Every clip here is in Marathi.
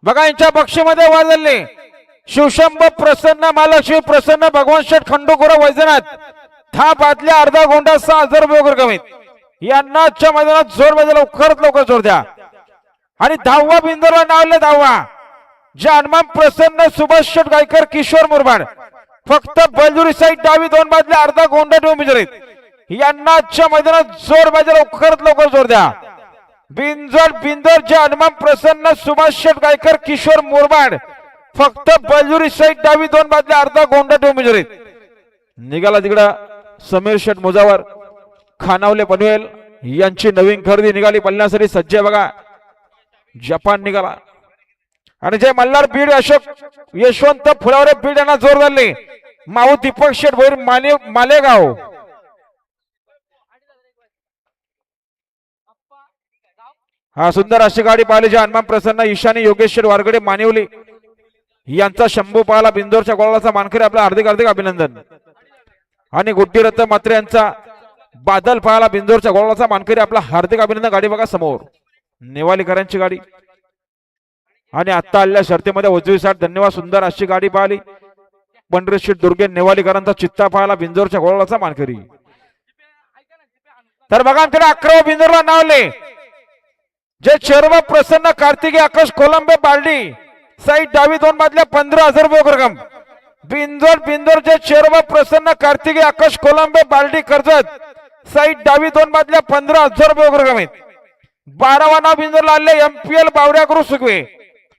बघा यांच्या बक्षीमध्ये वाजले शिवशंभ प्रसन्न महालक्ष्मी प्रसन्न भगवान शेठ खंडोगोरा वैजनाथ था बादल्या अर्धा गोंडा 6,000 रुपये कमीत यांना आजच्या मैदानात जोर बाजूला लवकर जोर द्या। आणि 10वा बिंदूला नावले 10वा जानमान प्रसन्न सुभाष शेठ गायकर किशोर मुरबाड फक्त बलजुरी साईड डावी 2 बादल्या अर्धा गोंडा डोंबिजरीत यांना आजच्या मैदानात जोर बाजूला लवकर जोर द्या। बिंदोर जानमान प्रसन्न सुभाष शेठ गायकर किशोर मुरबाड फक्त बलजुरी साईड डावी 2 बादल्या अर्धा गोंडा डोंबिजरीत निघाला तिकडं समीर शेठ मुजावर खानावले पनवेल यांची नवीन खरेदी निघाली पळण्यासाठी सज्ज आहे बघा जपान निघाला। आणि जय मल्हार बीड अशोक यशवंत फुलावरे बीड यांना जोर झाले माऊ दीपक शेठ भोईर मालेगाव हा सुंदर अशी गाडी पाहिली जे हनुमान प्रसन्न ईशानी योगेश शेठ वारगडे मानिवली यांचा शंभू पाहला बिंदोरच्या गोळाचा मानकरी आपला हार्दिक अभिनंदन। आणि गुड्डी रत्न मात्रे यांचा बादल पाहला बिंदोरच्या गोळाचा मानकरी आपला हार्दिक अभिनंदन। गाडी बघा समोर नेवालीकरांची गाडी आणि आता आलेल्या शर्तीमध्ये उजवी साठ धन्यवाद सुंदर अशी गाडी पाहिली पंढरीशी दुर्गे नेवालीकरांचा चित्ता पाहला बिंदोरच्या गोळाचा मानकरी। तर बघा आमच्याकडे 11 बिंदोरला नावले जे चेरवा प्रसन्न कार्तिकी आकाश कोलंबे बार्डी साईड डावी 2 बादल्या 15,000 रुपये रक्कम। बिंदोर जे चेरवा प्रसन्न कार्तिकी आकाश कोलंबे बार्डी कर्जत साईड डावी 2 बादल्या 15,000 रुपये रक्कम। 12वा नाव बिंदोरला आले MPL बावऱ्या गुरु सुकवे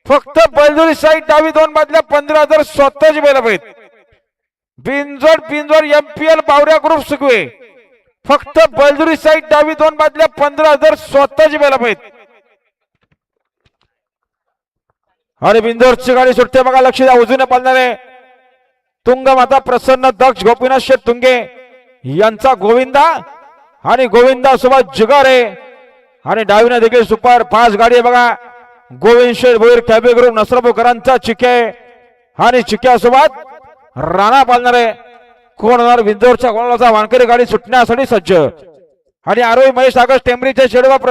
फक्त बलजुरी साईड डावी 2 बादल्या 15,000 स्वतःची बैल आहेत। बिंदोर MPL बावऱ्या गुरु सुकवे फक्त बलजुरी साईड डावी 2 बादल्या 15,000 स्वतःची बैल आहेत। आणि बिंदोरची गाडी सुटते बघा लक्ष द्या उजवीने पालणारे तुंग माता प्रसन्न दक्ष गोपीनाथ शेठ तुंगे यांचा गोविंदा आणि गोविंदा सोबत जुगारे आणि डावीने देखील सुपर फास्ट गाडी आहे बघा गोविंद शेठ भोईर कॅबे ग्रुप नसरपूकरांचा चिके आणि चिक्या सोबत राणा पालणारे कोण होणार बिंदोरच्या गोळाचा वानकरी गाडी सुटण्यासाठी सज्ज। आणि आरोही महेश आकाश टेंबरीचे शेडवा प्रसन्न